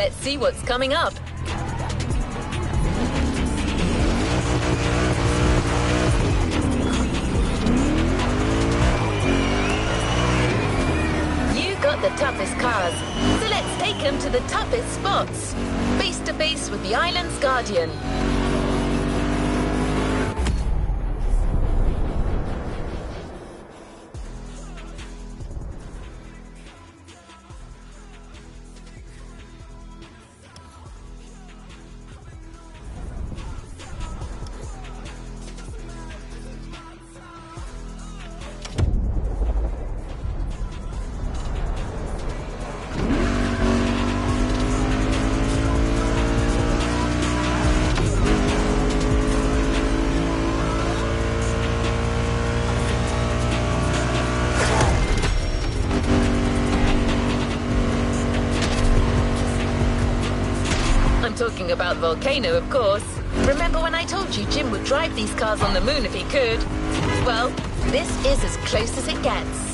Let's see what's coming up. You got the toughest cars, so let's take them to the toughest spots. Face to face with the island's guardian. Talking about Volcano, of course. Remember when I told you Jim would drive these cars on the moon if he could? Well, this is as close as it gets.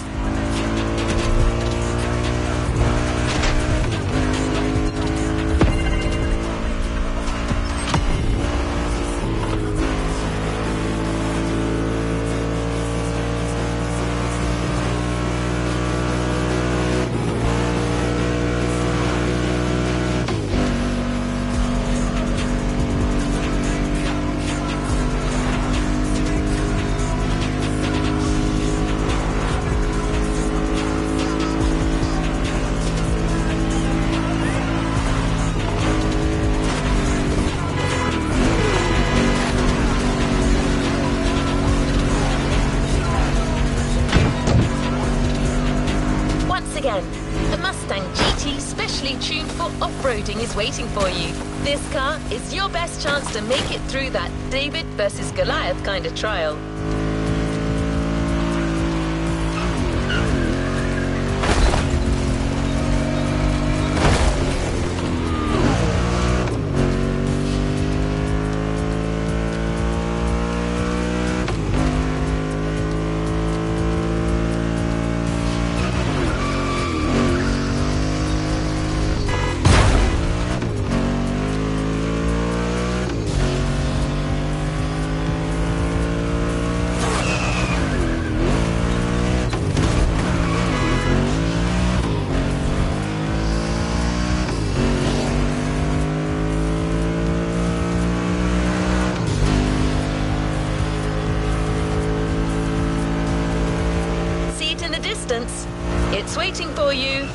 Is waiting for you. This car is your best chance to make it through that David versus Goliath kind of trial. It's waiting for you.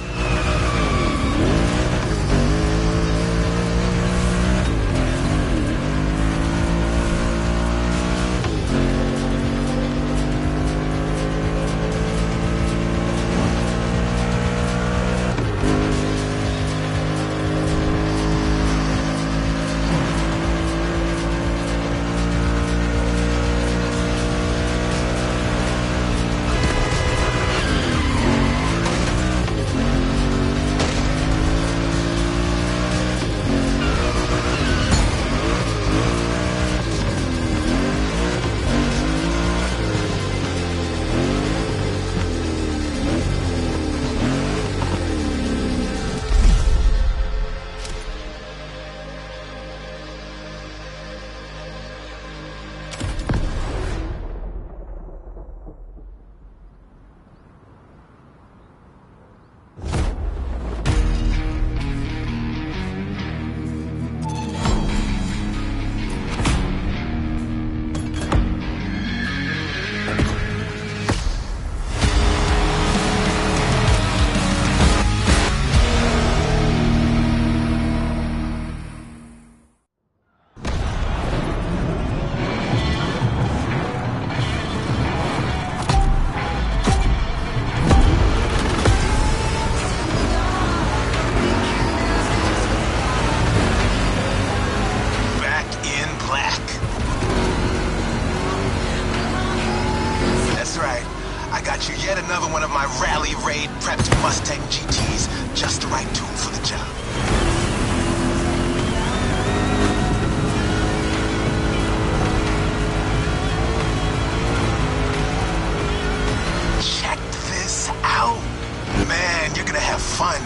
fun.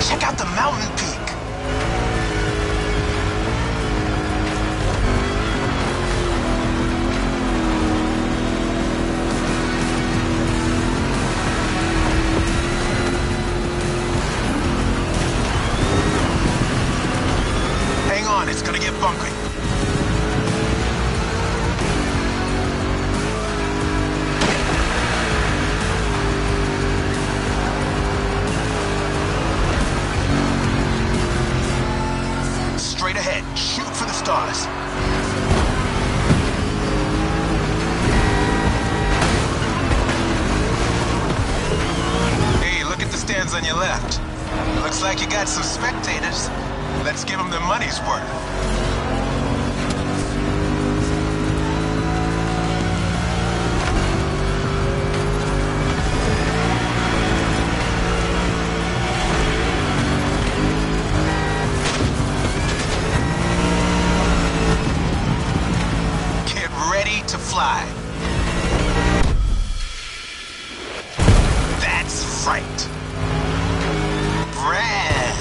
Check out the mountain peak. cars on your left. Looks like you got some spectators. Let's give them their money's worth. Get ready to fly. That's right. Brad.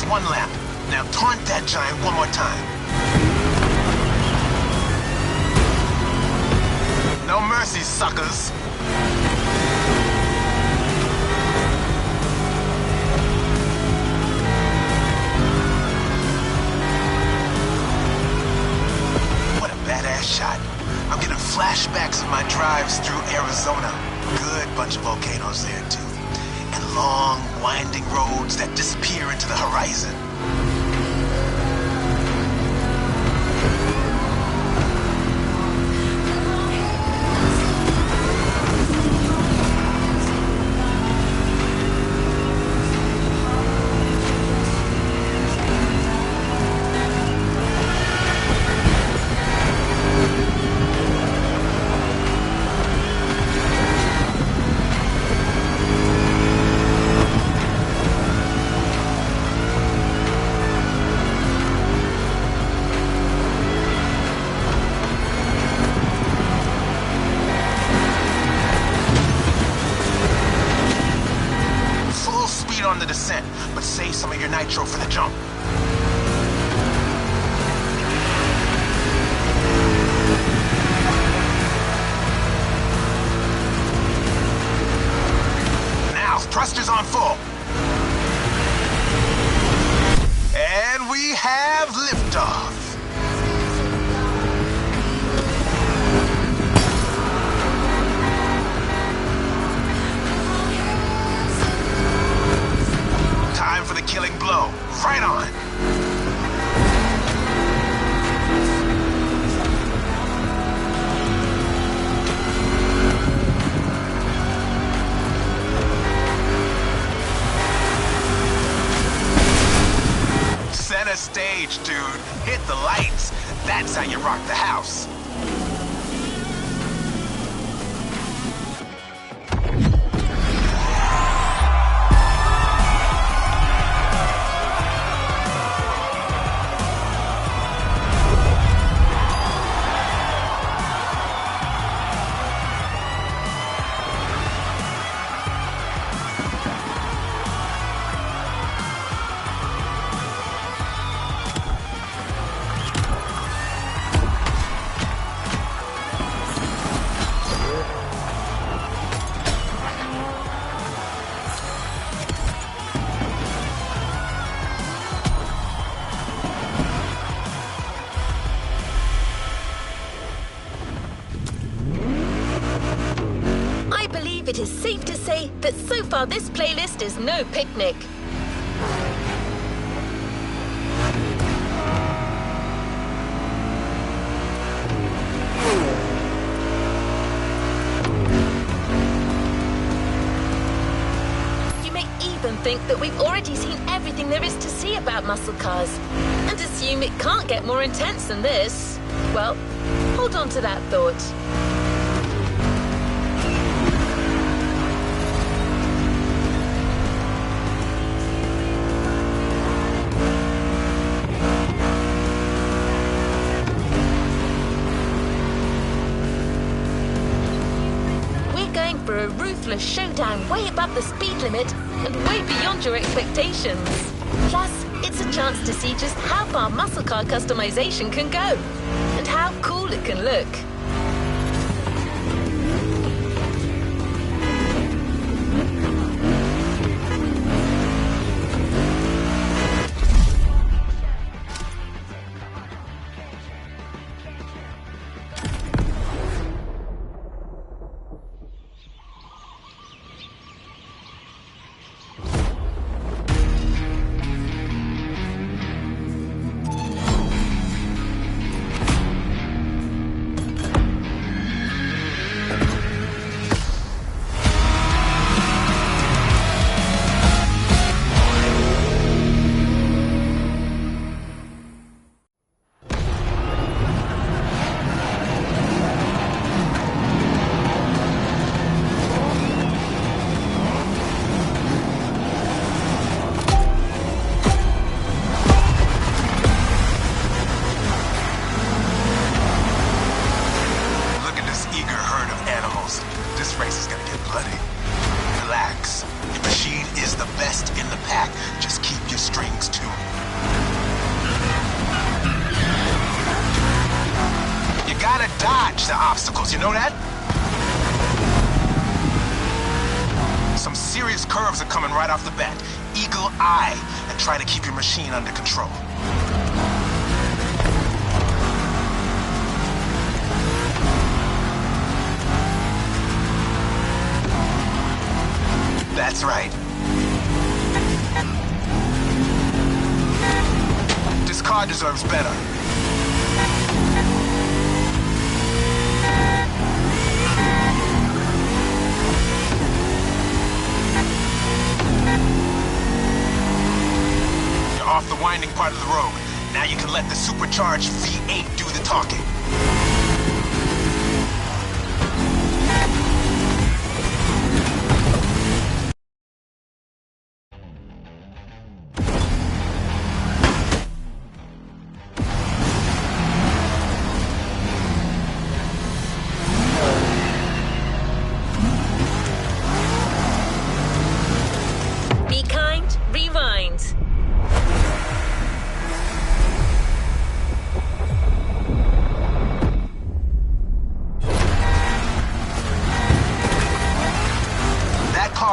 One lap. Now taunt that giant one more time. No mercy, suckers. What a badass shot. I'm getting flashbacks of my drives through Arizona. Good bunch of volcanoes there, too. And long, winding roads that disappear into the horizon. On the descent, but save some of your nitro for the jump. Now, thrusters on full. And we have liftoff. Time for the killing blow. Right on. Center stage, dude. Hit the lights. That's how you rock the house. It is safe to say that so far this playlist is no picnic. You may even think that we've already seen everything there is to see about muscle cars, and assume it can't get more intense than this. Well, hold on to that thought. For a ruthless showdown way above the speed limit and way beyond your expectations. Plus, it's a chance to see just how far muscle car customization can go and how cool it can look. curves are coming right off the bat. Eagle eye, and try to keep your machine under control. That's right. This car deserves better. You're off the winding part of the road. Now you can let the supercharged V8 do the talking.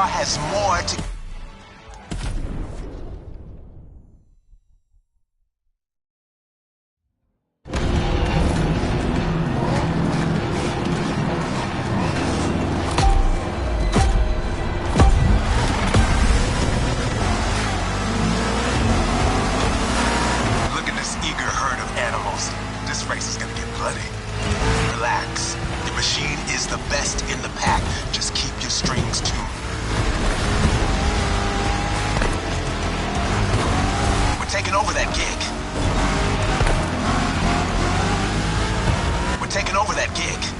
Has more to... Look at this eager herd of animals. This race is gonna get bloody. Relax. Your machine is the best in the pack. Just keep your strings tuned. Taking over that gig. We're taking over that gig.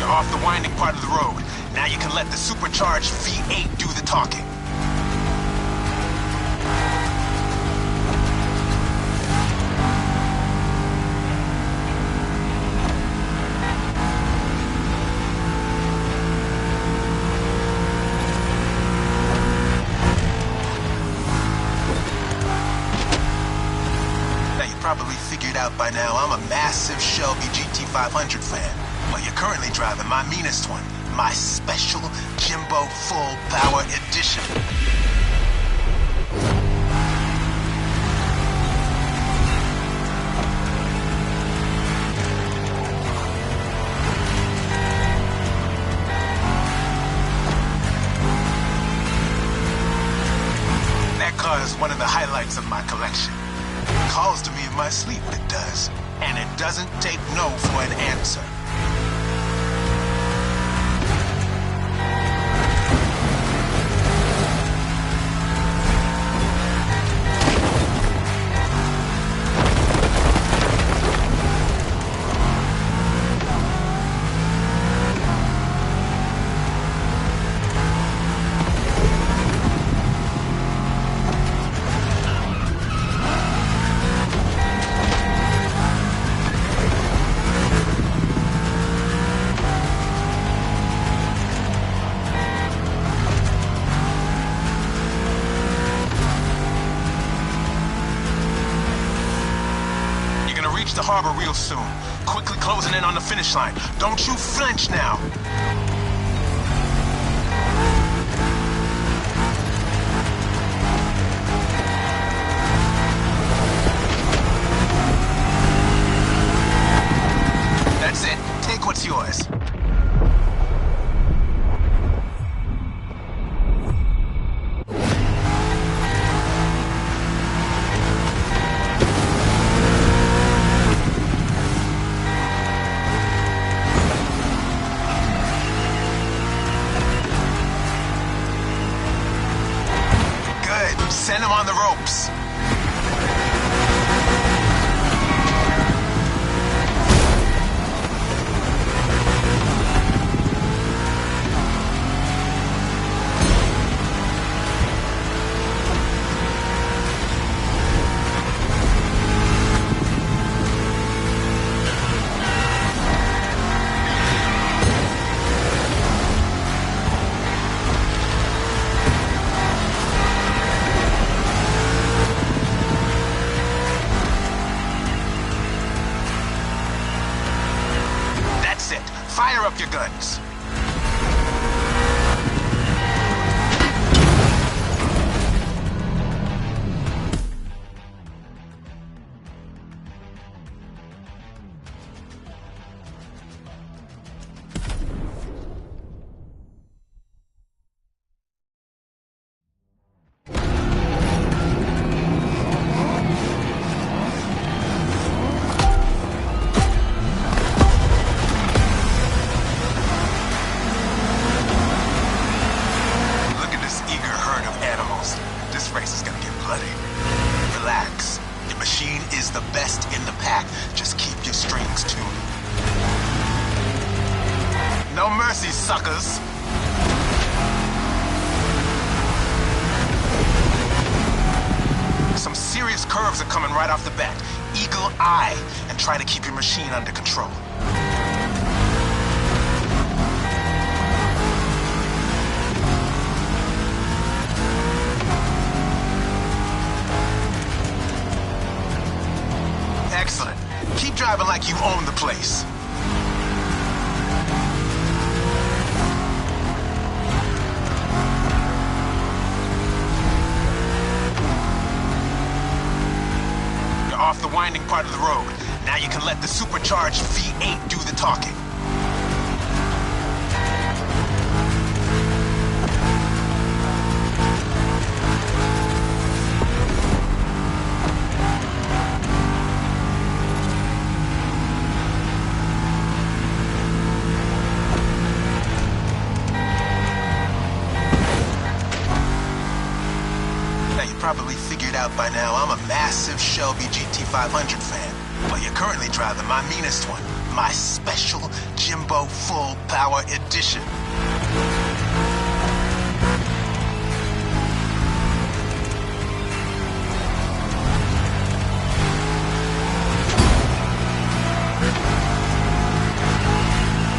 Off the winding part of the road. Now you can let the supercharged V8 do the talking. Now you probably figured out by now I'm a massive Shelby GT500 fan. Well, you're currently driving my meanest one, my special Jimbo Full Power Edition. That car is one of the highlights of my collection. It calls to me in my sleep, it does. And it doesn't take no for an answer. The harbor real soon. Quickly closing in on the finish line. Don't you flinch now. That's it. Take what's yours. Send him on the ropes. Fire up your guns. No mercy, suckers! Some serious curves are coming right off the bat. Eagle eye, and try to keep your machine under control. Excellent. Keep driving like you own the place. Off the winding part of the road. Now you can let the supercharged V8 do the talking. Probably figured out by now I'm a massive Shelby GT500 fan. Well, you're currently driving my meanest one, my special Jimbo Full Power Edition.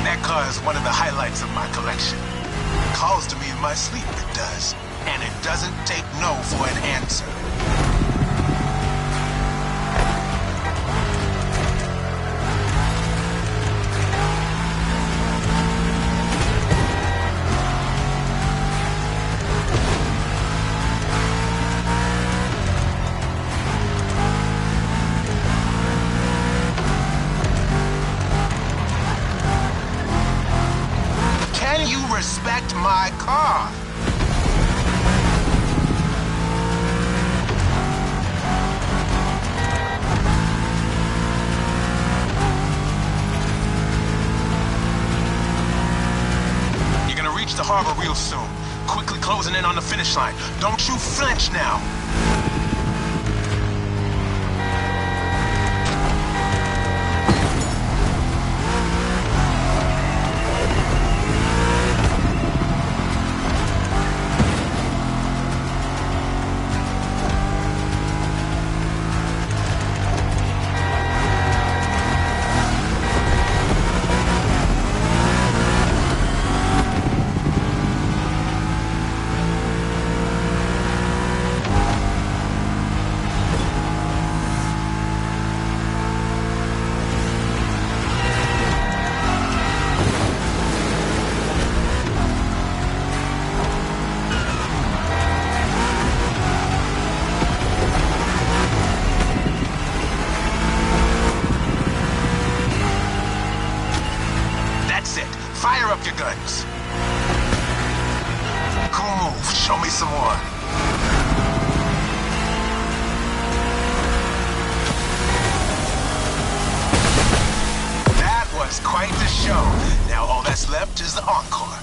That car is one of the highlights of my collection. It calls to me in my sleep, it does. And it doesn't take no for an answer. Can you respect my car? The harbor real soon. Quickly closing in on the finish line. Don't you flinch now. Fire up your guns. Cool move. Show me some more. That was quite the show. Now all that's left is the encore.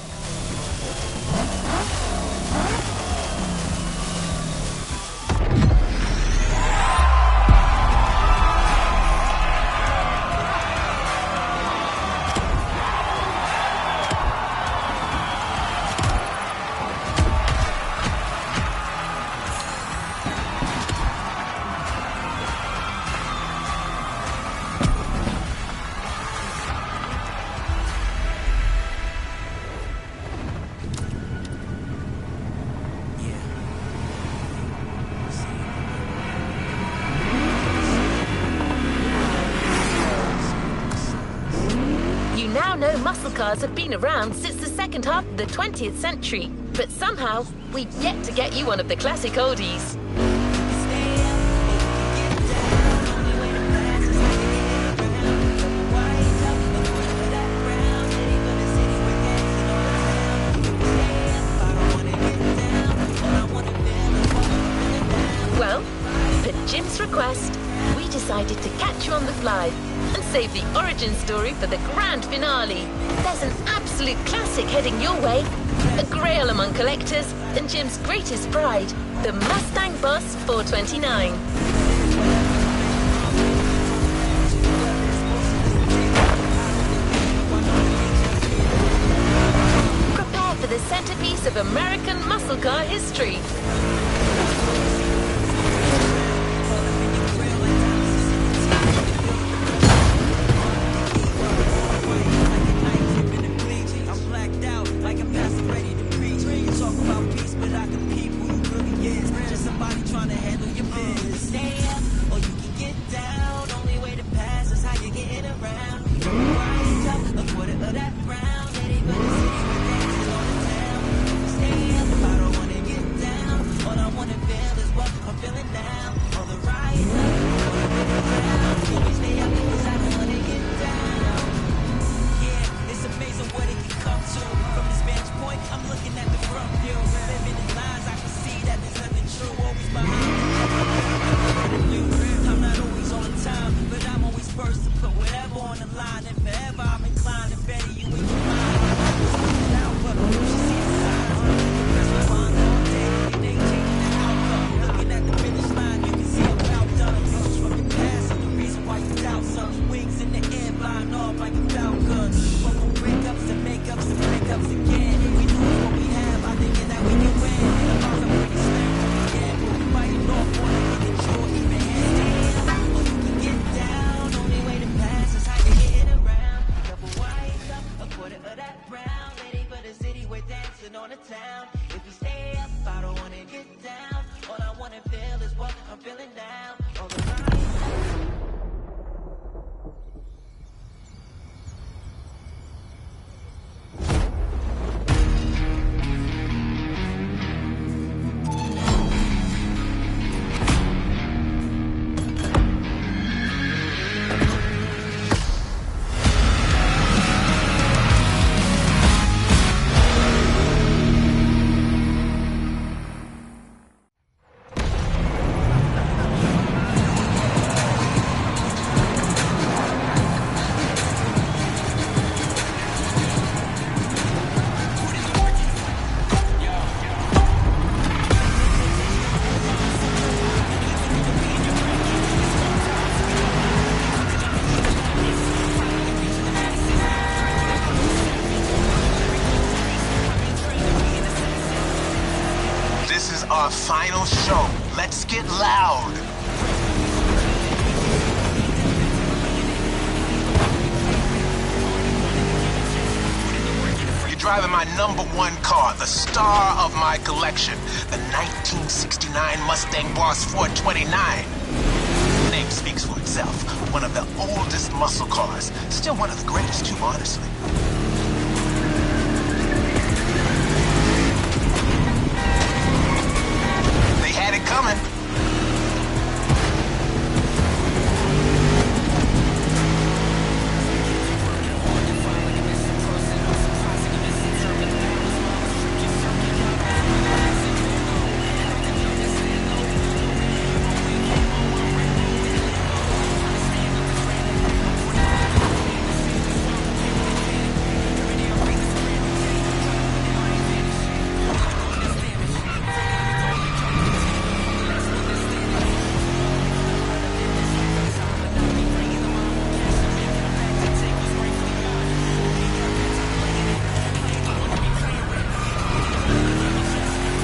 cars have been around since the second half of the 20th century, but somehow we've yet to get you one of the classic oldies. Well, per Jim's request, we decided to catch you on the fly and save the origin story for the grand finale. There's an absolute classic heading your way, a grail among collectors and Jim's greatest pride, the Mustang Boss 429. Prepare for the centerpiece of American muscle car history. Our final show. Let's get loud. You're driving my #1 car, the star of my collection, the 1969 Mustang Boss 429. The name speaks for itself. One of the oldest muscle cars. Still one of the greatest too, honestly. Had it coming.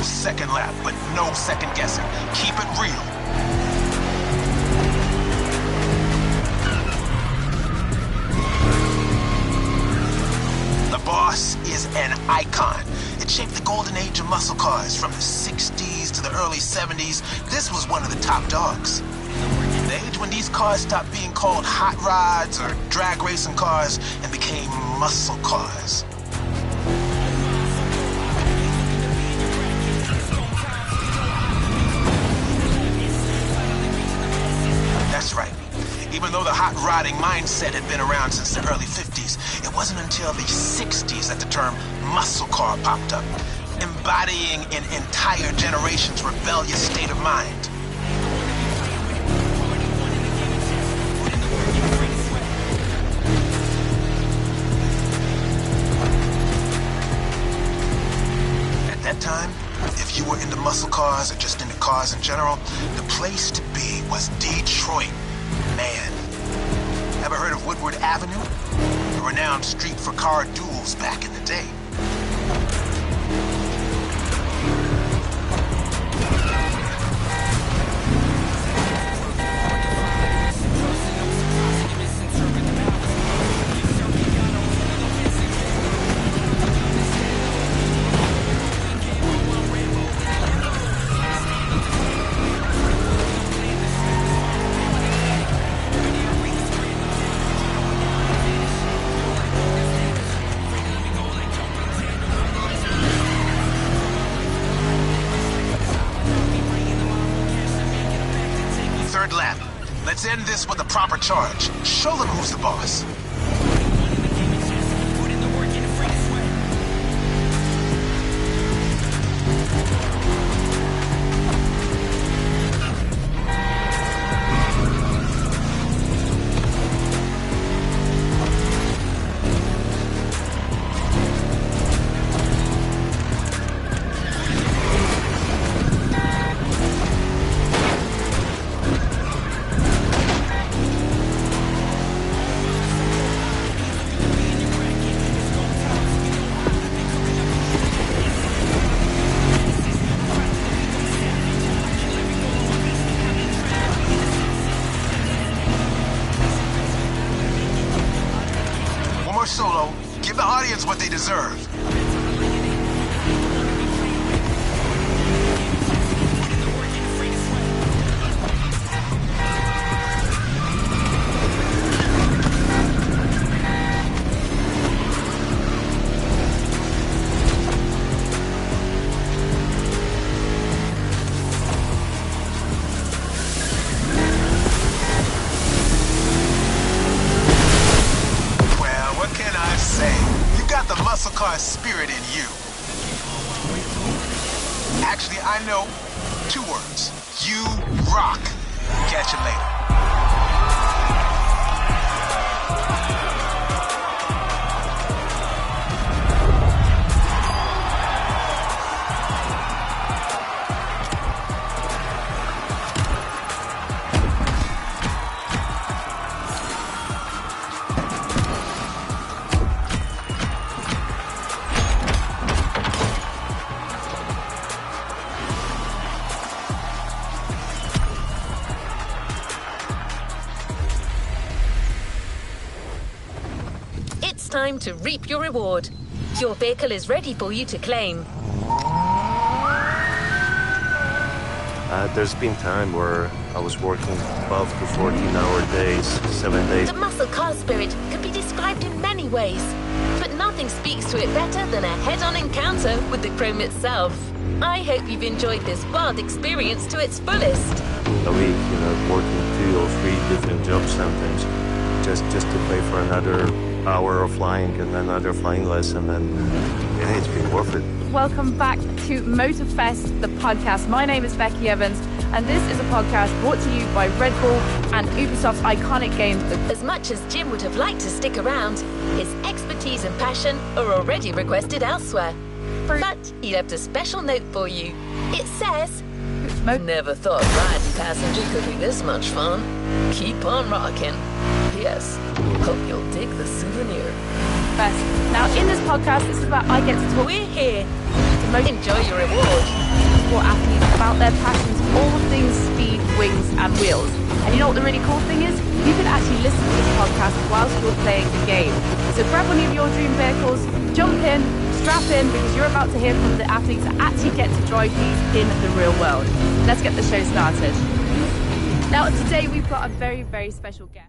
Second lap, but no second guessing. Keep it real. The Boss is an icon. It shaped the golden age of muscle cars from the 60s to the early 70s. This was one of the top dogs. The age when these cars stopped being called hot rods or drag racing cars and became muscle cars. That's right. Even though the hot rodding mindset had been around since the early 50s, it wasn't until the 60s that the term muscle car popped up, embodying an entire generation's rebellious state of mind. At that time, if you were into muscle cars or just into cars in general, the place to be was Detroit. Man. Ever heard of Woodward Avenue? A renowned street for car duels back in the day. Lap. Let's end this with a proper charge. Show them who's the boss. Solo, give the audience what they deserve. The muscle car spirit in you. Actually, I know 2 words. You rock. Catch you later. Time to reap your reward. Your vehicle is ready for you to claim. There's been time where I was working 12 to 14-hour days, 7 days. The muscle car spirit can be described in many ways, but nothing speaks to it better than a head-on encounter with the chrome itself. I hope you've enjoyed this wild experience to its fullest. A week, working 2 or 3 different jobs sometimes, just to pay for another hour of flying and another flying lesson, and yeah, it's been worth it. Welcome back to Motorfest, the podcast. My name is Becky Evans, and this is a podcast brought to you by Red Bull and Ubisoft's iconic games. As much as Jim would have liked to stick around, his expertise and passion are already requested elsewhere. But he left a special note for you. It says, "Never thought riding passenger could be this much fun. Keep on rocking. Yes, hope you'll dig the souvenir." Now, in this podcast, this is where I get to talk. We're here to enjoy your reward. For athletes about their passions, all things speed, wings, and wheels. And you know what the really cool thing is? You can actually listen to this podcast whilst you're playing the game. So grab one of your dream vehicles, jump in, strap in, because you're about to hear from the athletes that actually get to drive these in the real world. Let's get the show started. Now, today we've got a very, very special guest.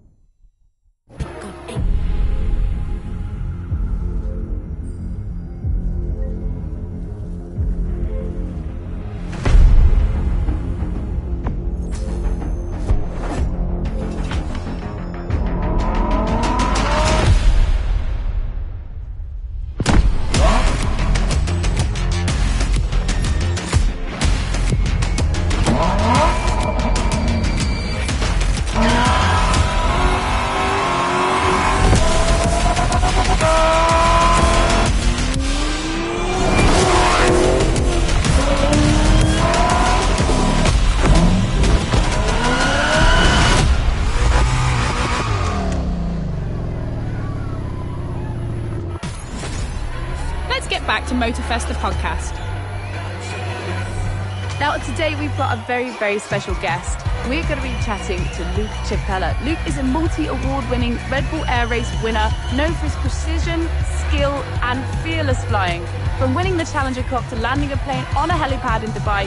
Let's get back to Motorfest the podcast. Now, today we've got a very, very special guest. We're going to be chatting to Luke Chapella. Luke is a multi-award-winning Red Bull Air Race winner, known for his precision, skill, and fearless flying. From winning the Challenger Cup to landing a plane on a helipad in Dubai,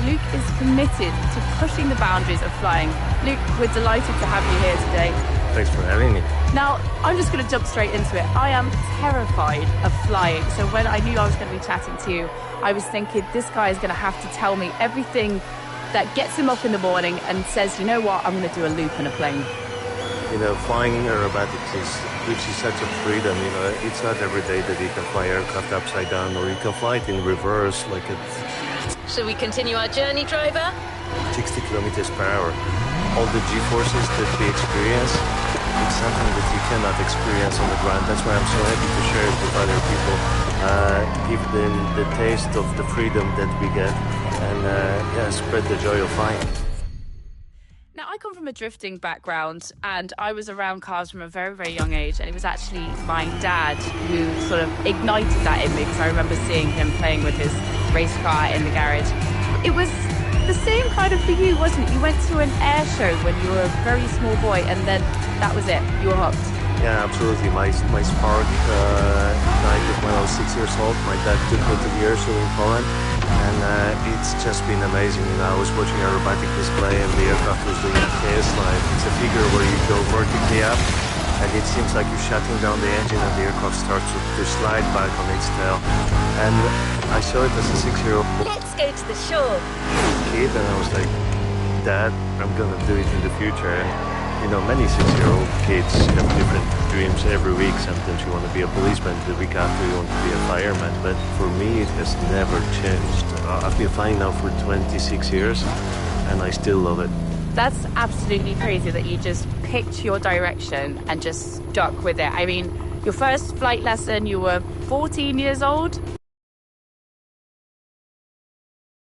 Luke is committed to pushing the boundaries of flying. Luke, we're delighted to have you here today. Thanks for having me. Now, I'm just going to jump straight into it. I am terrified of flying. So when I knew I was going to be chatting to you, I was thinking this guy is going to have to tell me everything that gets him up in the morning and says, you know what, I'm going to do a loop in a plane. You know, flying aerobatics gives you such a freedom. You know, it's not every day that you can fly aircraft upside down, or you can fly it in reverse, like at Shall we continue our journey, driver? 60 kilometers per hour. All the G-forces that we experience, it's something that you cannot experience on the ground. That's why I'm so happy to share it with other people. Give them the taste of the freedom that we get, and spread the joy of flying. Now, I come from a drifting background, and I was around cars from a very, very young age, and it was actually my dad who sort of ignited that in me, because I remember seeing him playing with his race car in the garage. It was the same kind of for you, wasn't it? You went to an air show when you were a very small boy, and then that was it. You were hooked. Yeah, absolutely. My spark ignited when I was 6 years old. My dad took me to the air show in Poland, and it's just been amazing. You know, I was watching a aerobatic display, and the aircraft was doing chaos life. It's a figure where you go vertically up, and it seems like you're shutting down the engine, and the aircraft starts to slide back on its tail. And I saw it as a 6-year-old Let's go to the shore. kid, and I was like, Dad, I'm gonna do it in the future. And you know, many 6-year-old kids have different dreams every week. Sometimes you want to be a policeman, the week after you want to be a fireman. But for me, it has never changed. I've been flying now for 26 years, and I still love it. That's absolutely crazy that you just picked your direction and just stuck with it. I mean, your first flight lesson, you were 14 years old?